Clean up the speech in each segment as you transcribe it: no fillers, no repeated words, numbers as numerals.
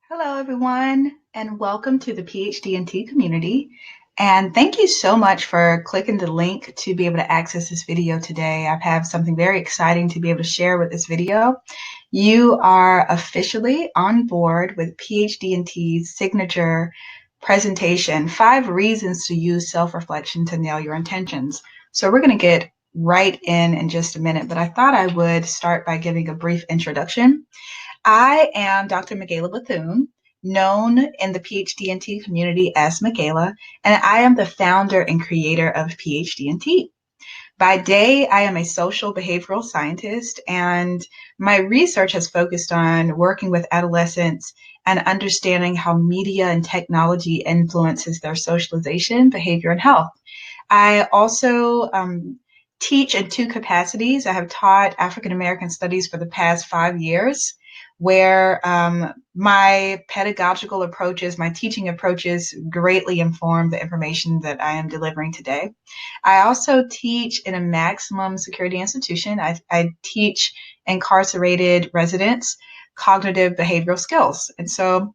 Hello, everyone, and welcome to the PhD&T community. And thank you so much for clicking the link to be able to access this video today. I have something very exciting to be able to share with this video. You are officially on board with PhD&T's signature presentation, 5 reasons to use self-reflection to nail your intentions. So we're going to get right in just a minute, but I thought I would start by giving a brief introduction. I am Dr. Michaela Bethune, known in the PhD&T community as Michaela, and I am the founder and creator of PhD&T. By day, I am a social behavioral scientist, and my research has focused on working with adolescents and understanding how media and technology influences their socialization, behavior, and health. I also teach in 2 capacities. I have taught African American studies for the past 5 years, where my pedagogical approaches, my teaching approaches greatly inform the information that I am delivering today. I also teach in a maximum security institution. I teach incarcerated residents cognitive behavioral skills. And so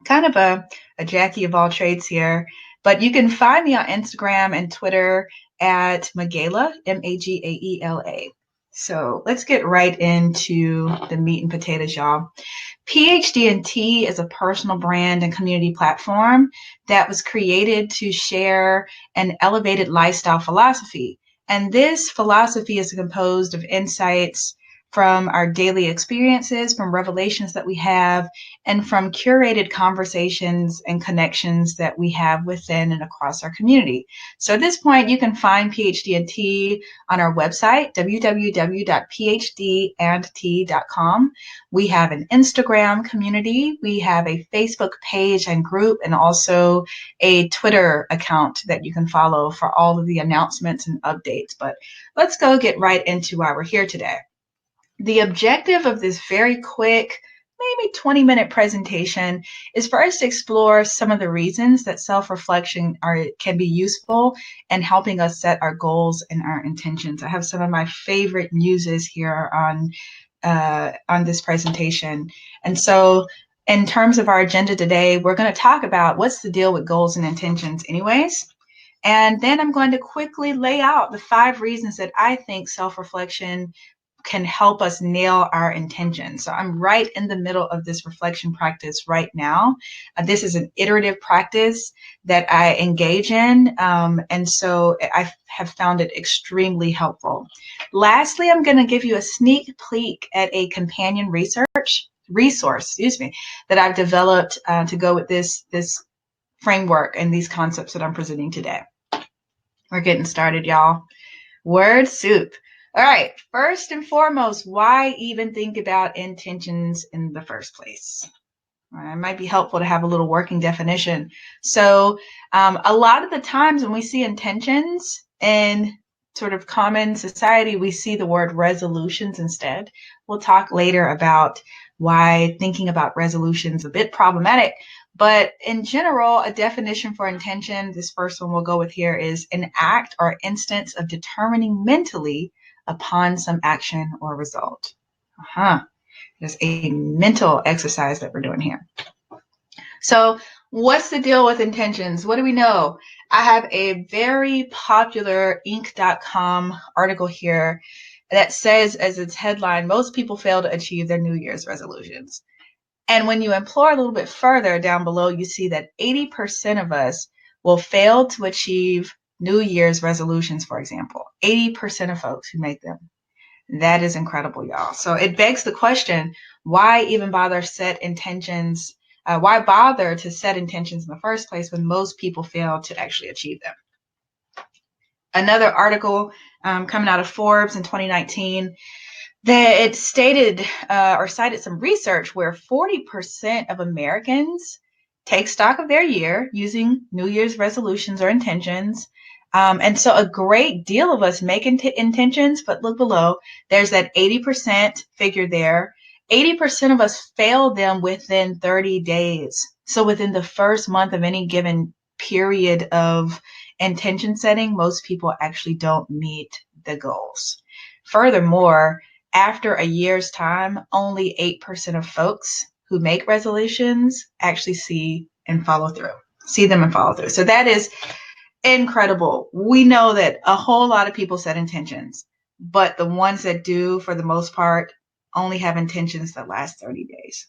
kind of a Jackie of all trades here, but you can find me on Instagram and Twitter at Magaela, Magaela. So let's get right into the meat and potatoes, y'all. PhD&T is a personal brand and community platform that was created to share an elevated lifestyle philosophy. And this philosophy is composed of insights from our daily experiences, from revelations that we have, and from curated conversations and connections that we have within and across our community. So at this point, you can find PhD&T on our website, www.phdandt.com. We have an Instagram community, we have a Facebook page and group, and also a Twitter account that you can follow for all of the announcements and updates. But let's go get right into why we're here today. The objective of this very quick, maybe 20-minute presentation is for us to explore some of the reasons that self-reflection can be useful in helping us set our goals and our intentions. I have some of my favorite muses here on this presentation. And so in terms of our agenda today, we're going to talk about what's the deal with goals and intentions anyways. And then I'm going to quickly lay out the 5 reasons that I think self-reflection can help us nail our intentions. So I'm right in the middle of this reflection practice right now. This is an iterative practice that I engage in, and so I have found it extremely helpful. Lastly, I'm going to give you a sneak peek at a companion resource, that I've developed to go with this framework and these concepts that I'm presenting today. We're getting started, y'all. Word soup. All right, first and foremost, why even think about intentions in the first place? It might be helpful to have a little working definition. So a lot of the times when we see intentions in sort of common society, we see the word resolutions instead. We'll talk later about why thinking about resolutions is a bit problematic. But in general, a definition for intention, this first one we'll go with here, is an act or instance of determining mentally upon some action or result. There's a mental exercise that we're doing here. So what's the deal with intentions? What do we know? I have a very popular Inc.com article here that says as its headline, most people fail to achieve their New Year's resolutions. And when you implore a little bit further down below, you see that 80% of us will fail to achieve New Year's resolutions, for example. 80% of folks who make them. That is incredible, y'all. So it begs the question, why even bother set intentions? Why bother to set intentions in the first place when most people fail to actually achieve them? Another article coming out of Forbes in 2019, that it stated or cited some research where 40% of Americans take stock of their year using New Year's resolutions or intentions. And so a great deal of us make intentions, but look below, there's that 80% figure there. 80% of us fail them within 30 days. So within the first month of any given period of intention setting, most people actually don't meet the goals. Furthermore, after a year's time, only 8% of folks who make resolutions actually see and follow through. See them and follow through. So that is incredible. We know that a whole lot of people set intentions, but the ones that do, for the most part, only have intentions that last 30 days.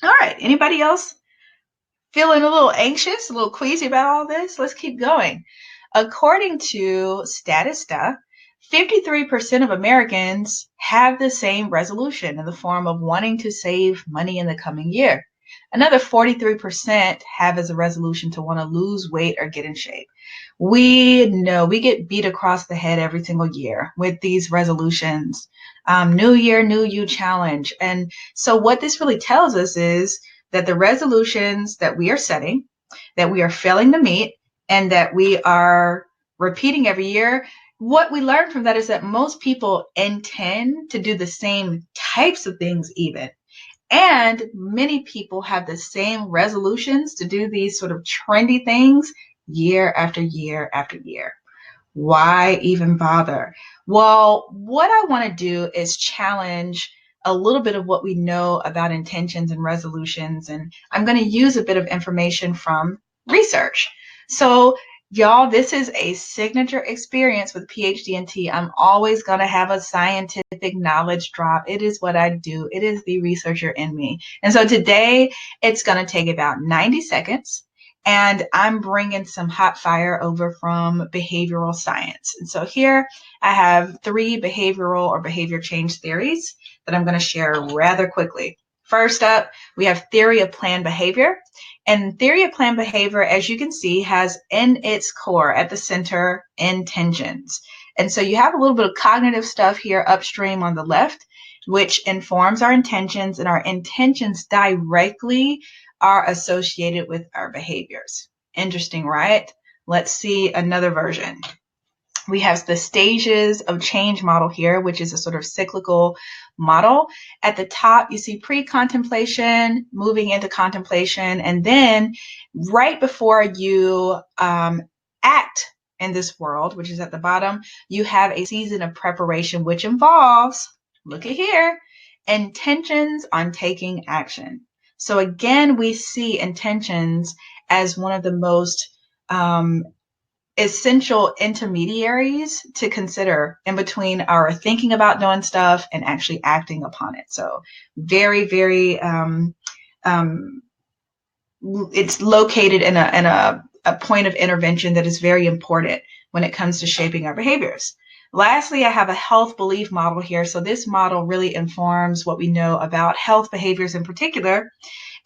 All right. Anybody else feeling a little anxious, a little queasy about all this? Let's keep going. According to Statista, 53% of Americans have the same resolution in the form of wanting to save money in the coming year. Another 43% have as a resolution to want to lose weight or get in shape. We know we get beat across the head every single year with these resolutions. New year, new you challenge. And so what this really tells us is that the resolutions that we are setting, that we are failing to meet, and that we are repeating every year, what we learned from that is that most people intend to do the same types of things even. And many people have the same resolutions to do these sort of trendy things year after year after year. Why even bother? Well, what I want to do is challenge a little bit of what we know about intentions and resolutions. And I'm going to use a bit of information from research. So y'all, this is a signature experience with PhD&T. I'm always going to have a scientific knowledge drop. It is what I do. It is the researcher in me. And so today it's going to take about 90 seconds. And I'm bringing some hot fire over from behavioral science. And so here I have 3 behavioral or behavior change theories that I'm going to share rather quickly. First up, we have theory of planned behavior. And theory of planned behavior, as you can see, has in its core at the center intentions. And so you have a little bit of cognitive stuff here upstream on the left, which informs our intentions, and our intentions directly are associated with our behaviors. Interesting, right? Let's see another version. We have the stages of change model here, which is a sort of cyclical model. At the top, you see pre-contemplation, moving into contemplation, and then right before you act in this world, which is at the bottom, you have a season of preparation, which involves, look at here, intentions on taking action. So again, we see intentions as one of the most essential intermediaries to consider in between our thinking about doing stuff and actually acting upon it. So very, very, it's located in a point of intervention that is very important when it comes to shaping our behaviors. Lastly, I have a health belief model here. So this model really informs what we know about health behaviors in particular.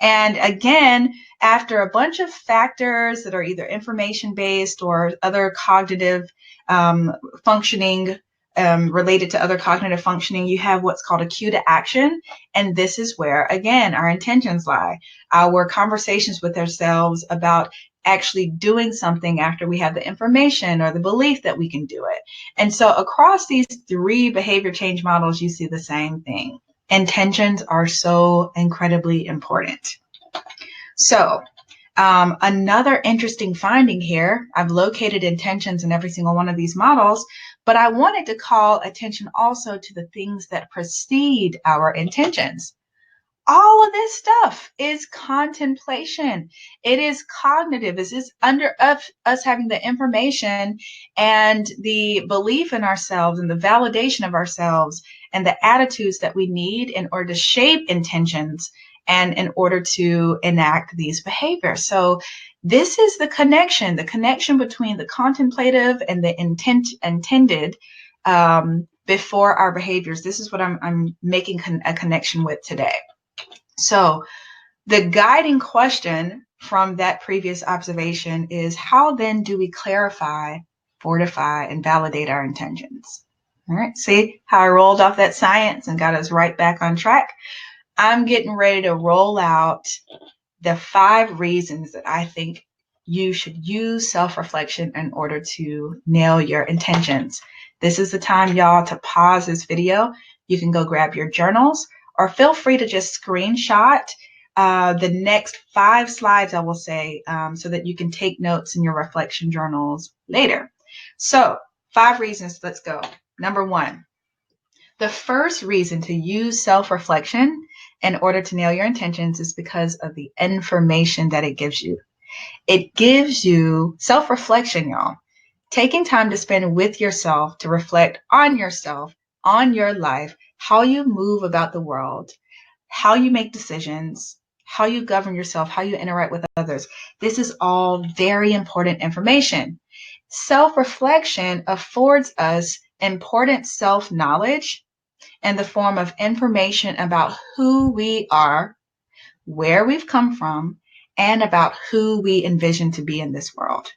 And again, after a bunch of factors that are either information-based or other cognitive functioning related to other cognitive functioning, you have what's called a cue to action. And this is where, again, our intentions lie. Our conversations with ourselves about actually doing something after we have the information or the belief that we can do it. And so across these 3 behavior change models, you see the same thing. Intentions are so incredibly important. So another interesting finding here, I've located intentions in every single one of these models, but I wanted to call attention also to the things that precede our intentions. All of this stuff is contemplation. It is cognitive. This is under us having the information and the belief in ourselves and the validation of ourselves and the attitudes that we need in order to shape intentions and in order to enact these behaviors. So this is the connection between the contemplative and the intended before our behaviors. This is what I'm making a connection with today. So the guiding question from that previous observation is, how then do we clarify, fortify, and validate our intentions? All right, see how I rolled off that science and got us right back on track? I'm getting ready to roll out the 5 reasons that I think you should use self-reflection in order to nail your intentions. This is the time, y'all, to pause this video. You can go grab your journals, or feel free to just screenshot the next 5 slides, I will say, so that you can take notes in your reflection journals later. So 5 reasons, let's go. Number 1, the first reason to use self-reflection in order to nail your intentions is because of the information that it gives you. It gives you self-reflection, y'all. Taking time to spend with yourself to reflect on yourself, on your life, how you move about the world, how you make decisions, how you govern yourself, how you interact with others. This is all very important information. Self-reflection affords us important self-knowledge in the form of information about who we are, where we've come from, and about who we envision to be in this world.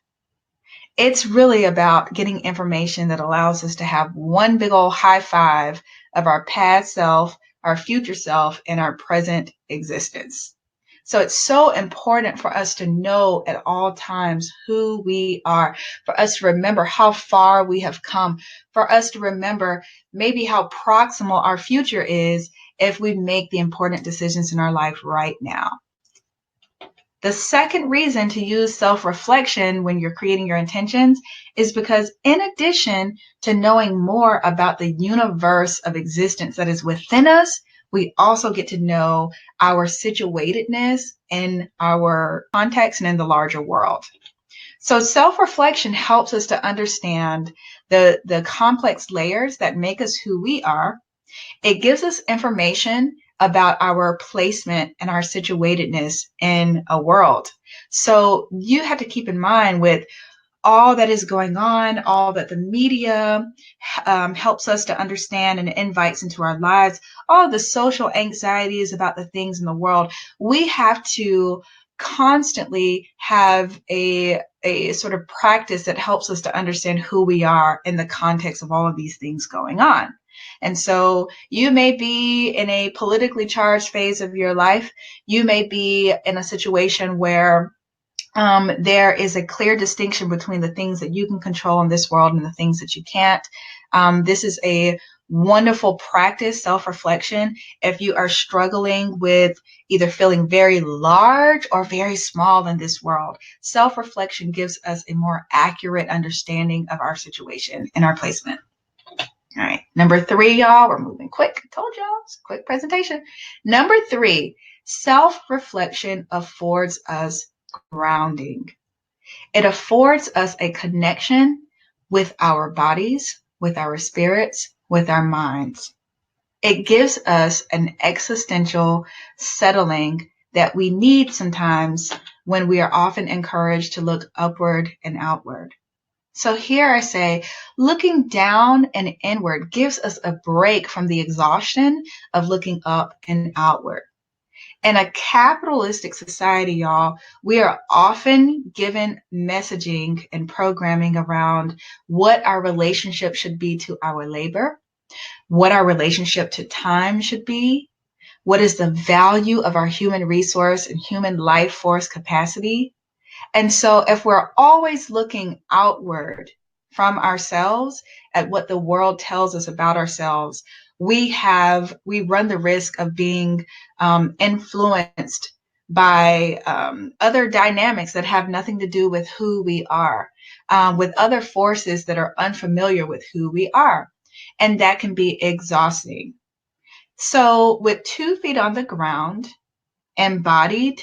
It's really about getting information that allows us to have one big old high five of our past self, our future self, and our present existence. So it's so important for us to know at all times who we are, for us to remember how far we have come, for us to remember maybe how proximal our future is if we make the important decisions in our life right now. The second reason to use self-reflection when you're creating your intentions is because in addition to knowing more about the universe of existence that is within us, we also get to know our situatedness in our context and in the larger world. So self-reflection helps us to understand the complex layers that make us who we are. It gives us information about our placement and our situatedness in a world. So you have to keep in mind with all that is going on, all that the media helps us to understand and invites into our lives, all the social anxieties about the things in the world, we have to constantly have a sort of practice that helps us to understand who we are in the context of all of these things going on. And so you may be in a politically charged phase of your life. You may be in a situation where there is a clear distinction between the things that you can control in this world and the things that you can't. This is a wonderful practice, self-reflection, if you are struggling with either feeling very large or very small in this world. Self-reflection gives us a more accurate understanding of our situation and our placement. All right, number 3, y'all, we're moving quick. I told y'all, it's a quick presentation. Number 3, self-reflection affords us grounding. It affords us a connection with our bodies, with our spirits, with our minds. It gives us an existential settling that we need sometimes when we are often encouraged to look upward and outward. So here I say, looking down and inward gives us a break from the exhaustion of looking up and outward. In a capitalistic society, y'all, we are often given messaging and programming around what our relationship should be to our labor, what our relationship to time should be, what is the value of our human resource and human life force capacity. And so if we're always looking outward from ourselves at what the world tells us about ourselves, we run the risk of being influenced by other dynamics that have nothing to do with who we are, with other forces that are unfamiliar with who we are. And that can be exhausting. So with 2 feet on the ground, embodied,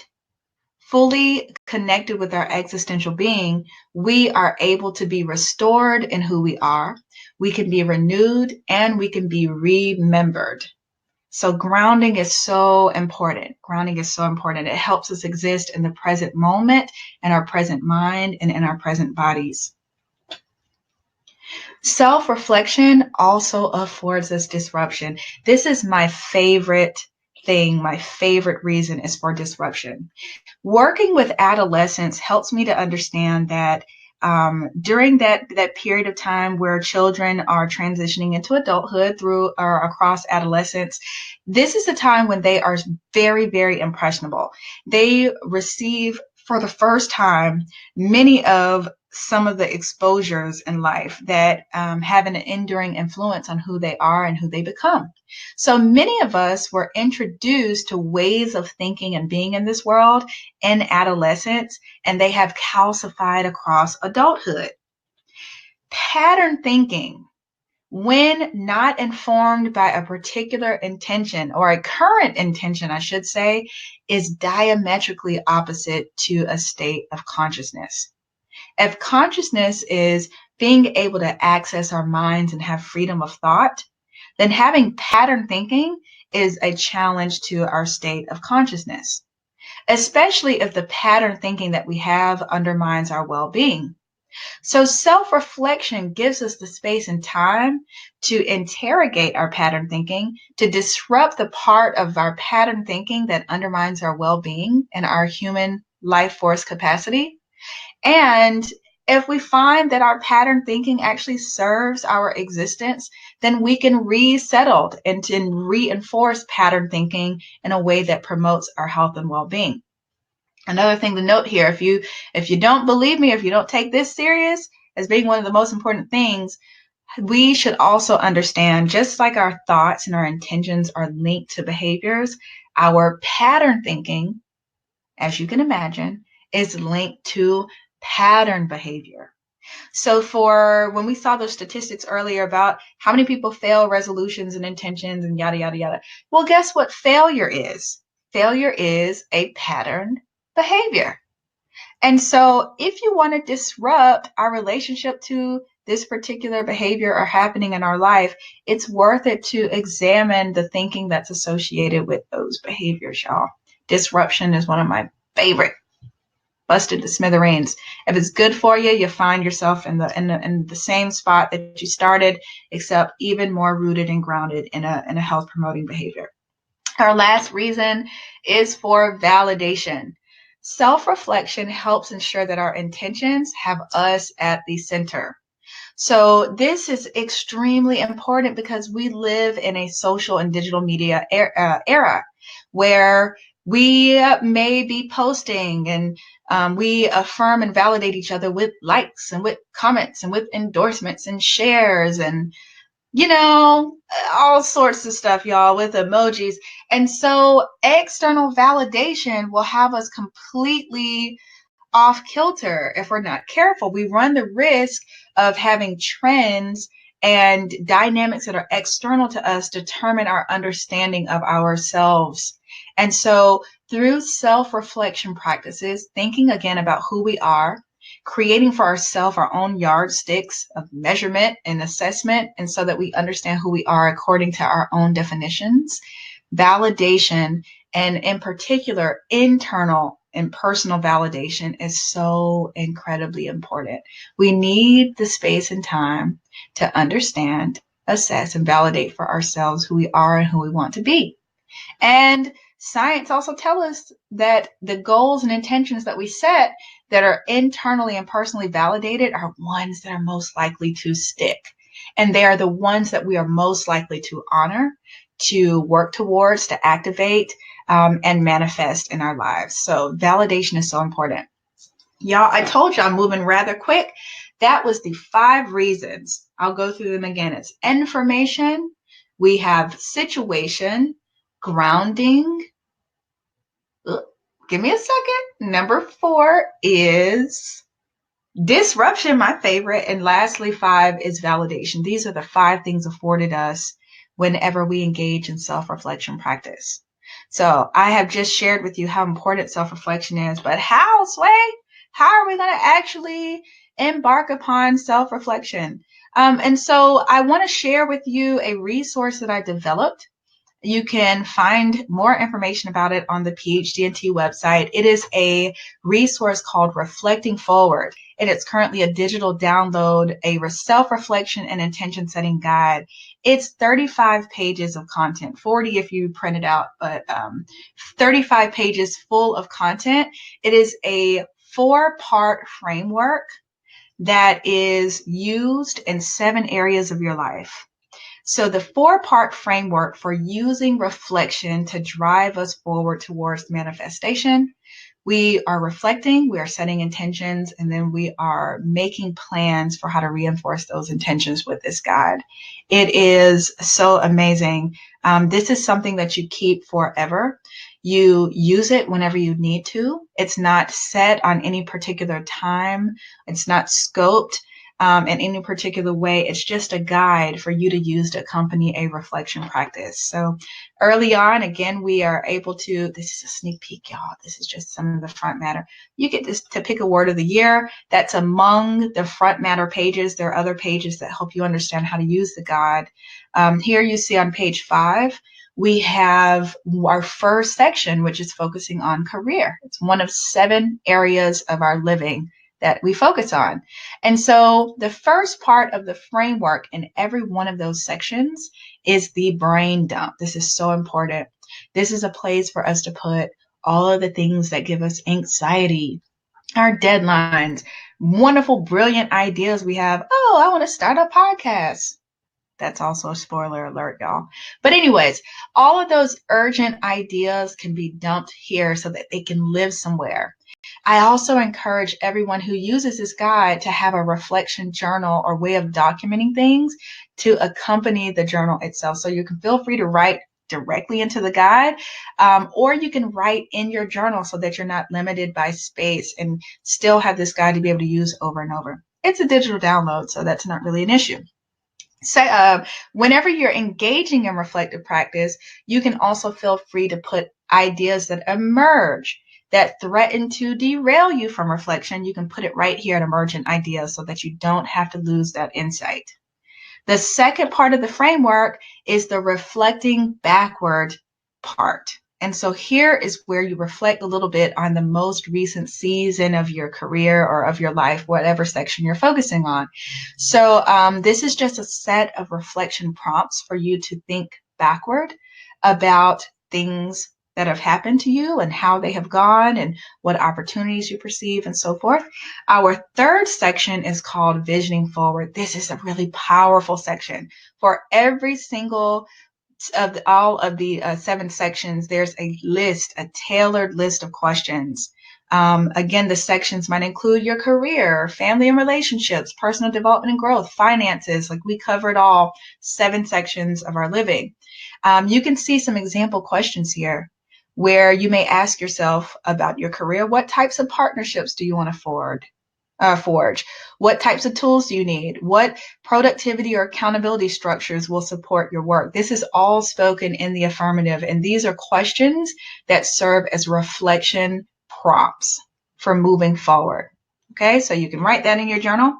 fully connected with our existential being, we are able to be restored in who we are. We can be renewed and we can be remembered. So grounding is so important. Grounding is so important. It helps us exist in the present moment, in our present mind, and in our present bodies. Self-reflection also affords us disruption. This is my favorite thing. My favorite reason is for disruption. Working with adolescents helps me to understand that during that period of time where children are transitioning into adulthood through or across adolescence, this is a time when they are very, very impressionable. They receive for the first time many of some of the exposures in life that have an enduring influence on who they are and who they become. So many of us were introduced to ways of thinking and being in this world in adolescence, and they have calcified across adulthood. Pattern thinking, when not informed by a particular intention, or a current intention, I should say, is diametrically opposite to a state of consciousness. If consciousness is being able to access our minds and have freedom of thought, then having pattern thinking is a challenge to our state of consciousness, especially if the pattern thinking that we have undermines our well-being. So self-reflection gives us the space and time to interrogate our pattern thinking, to disrupt the part of our pattern thinking that undermines our well-being and our human life force capacity. And if we find that our pattern thinking actually serves our existence, then we can resettle and to reinforce pattern thinking in a way that promotes our health and well-being. Another thing to note here, if you don't believe me, if you don't take this serious as being one of the most important things, we should also understand, just like our thoughts and our intentions are linked to behaviors, our pattern thinking, as you can imagine, is linked to pattern behavior. So for when we saw those statistics earlier about how many people fail resolutions and intentions and yada, yada, yada. Well, guess what failure is? Failure is a patterned behavior. And so if you want to disrupt our relationship to this particular behavior or happening in our life, it's worth it to examine the thinking that's associated with those behaviors, y'all. Disruption is one of my favorite. Busted to smithereens. If it's good for you, you find yourself in the same spot that you started, except even more rooted and grounded in a health promoting behavior. Our last reason is for validation. Self-reflection helps ensure that our intentions have us at the center. So this is extremely important because we live in a social and digital media era where we may be posting and we affirm and validate each other with likes and with comments and with endorsements and shares and, all sorts of stuff, y'all, with emojis. And so external validation will have us completely off kilter if we're not careful. We run the risk of having trends and dynamics that are external to us determine our understanding of ourselves. And so through self-reflection practices, thinking again about who we are, creating for ourselves our own yardsticks of measurement and assessment, and so that we understand who we are according to our own definitions, validation, and in particular, internal and personal validation is so incredibly important. We need the space and time to understand, assess, and validate for ourselves who we are and who we want to be. And science also tells us that the goals and intentions that we set that are internally and personally validated are ones that are most likely to stick. And they are the ones that we are most likely to honor, to work towards, to activate, and manifest in our lives. So validation is so important. Y'all, I told you I'm moving rather quick. That was the 5 reasons. I'll go through them again. It's information. We have situation, grounding. Give me a second. Number 4 is disruption, my favorite. And lastly, 5 is validation. These are the 5 things afforded us whenever we engage in self-reflection practice. So I have just shared with you how important self-reflection is, but how, Sway? How are we going to actually embark upon self-reflection? And so I want to share with you a resource that I developed. You can find more information about it on the PhD&T website. It is a resource called Reflecting Forward, and it's currently a digital download, a self-reflection and intention setting guide. It's 35 pages of content, 40 if you print it out, but 35 pages full of content. It is a 4-part framework that is used in 7 areas of your life. So the 4-part framework for using reflection to drive us forward towards manifestation. We are reflecting, we are setting intentions, and then we are making plans for how to reinforce those intentions with this guide. It is so amazing. This is something that you keep forever. You use it whenever you need to. It's not set on any particular time. It's not scoped. in any particular way. It's just a guide for you to use to accompany a reflection practice. So early on, again, we are able to, this is a sneak peek, y'all. This is just some of the front matter. You get this to pick a word of the year that's among the front matter pages. There are other pages that help you understand how to use the guide. Here you see on page 5, we have our first section, which is focusing on career. It's one of 7 areas of our living that we focus on. And so the first part of the framework in every one of those sections is the brain dump. This is so important. This is a place for us to put all of the things that give us anxiety, our deadlines, wonderful, brilliant ideas we have. Oh, I want to start a podcast. That's also a spoiler alert, y'all. But anyways, all of those urgent ideas can be dumped here so that they can live somewhere. I also encourage everyone who uses this guide to have a reflection journal or way of documenting things to accompany the journal itself. So you can feel free to write directly into the guide, or you can write in your journal so that you're not limited by space and still have this guide to be able to use over and over. It's a digital download, so that's not really an issue. So whenever you're engaging in reflective practice, you can also feel free to put ideas that emerge that threaten to derail you from reflection. You can put it right here at emergent ideas so that you don't have to lose that insight. The second part of the framework is the reflecting backward part. And so here is where you reflect a little bit on the most recent season of your career or of your life, whatever section you're focusing on. So this is just a set of reflection prompts for you to think backward about things that have happened to you and how they have gone and what opportunities you perceive and so forth. Our third section is called Visioning Forward. This is a really powerful section. For every single of all of the 7 sections, there's a tailored list of questions. Again, the sections might include your career, family and relationships, personal development and growth, finances. Like we covered all 7 sections of our living. You can see some example questions here where you may ask yourself about your career. What types of partnerships do you want to forge? What types of tools do you need? What productivity or accountability structures will support your work? This is all spoken in the affirmative, and these are questions that serve as reflection prompts for moving forward. Okay, so you can write that in your journal.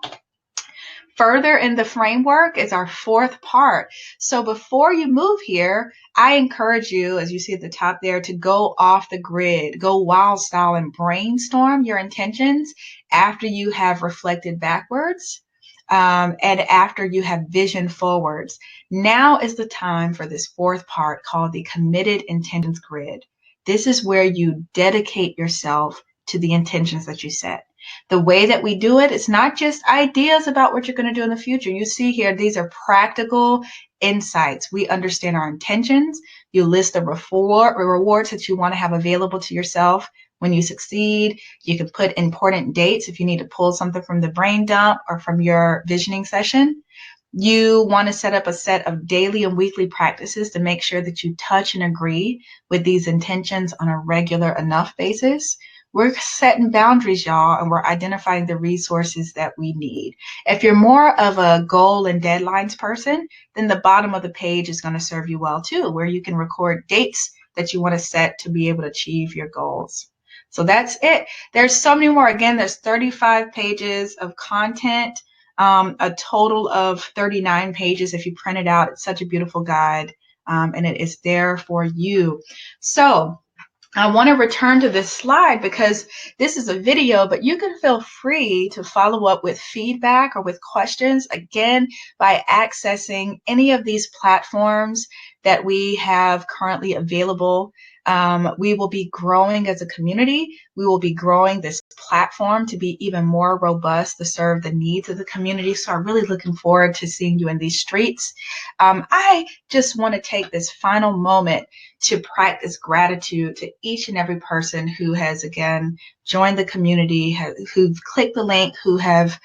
Further in the framework is our fourth part. So before you move here, I encourage you, as you see at the top there, to go off the grid, go wild style and brainstorm your intentions after you have reflected backwards and after you have visioned forwards. Now is the time for this fourth part called the Committed Intentions Grid. This is where you dedicate yourself to the intentions that you set. The way that we do it, it's not just ideas about what you're going to do in the future. You see here, these are practical insights. We understand our intentions. You list the rewards that you want to have available to yourself when you succeed. You can put important dates if you need to pull something from the brain dump or from your visioning session. You want to set up a set of daily and weekly practices to make sure that you touch and agree with these intentions on a regular enough basis. We're setting boundaries, y'all, and we're identifying the resources that we need. If you're more of a goal and deadlines person, then the bottom of the page is going to serve you well too, where you can record dates that you want to set to be able to achieve your goals. So that's it. There's so many more. Again, there's 35 pages of content, a total of 39 pages if you print it out. It's such a beautiful guide, and it is there for you. So I want to return to this slide because this is a video, but you can feel free to follow up with feedback or with questions, again, by accessing any of these platforms that we have currently available. We will be growing as a community. We will be growing this platform to be even more robust to serve the needs of the community. So I'm really looking forward to seeing you in these streets. I just want to take this final moment to practice gratitude to each and every person who has, again, joined the community, who've clicked the link, who have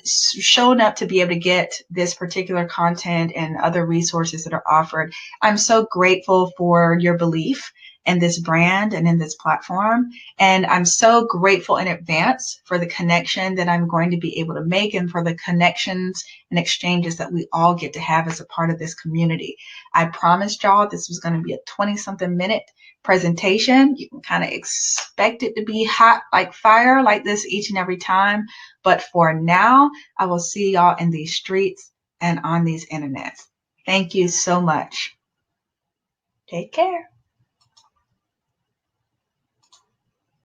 shown up to be able to get this particular content and other resources that are offered. I'm so grateful for your belief in this brand and in this platform. And I'm so grateful in advance for the connection that I'm going to be able to make and for the connections and exchanges that we all get to have as a part of this community. I promised y'all this was going to be a 20-something minute presentation. You can kind of expect it to be hot like fire like this each and every time. But for now, I will see y'all in these streets and on these internets. Thank you so much. Take care.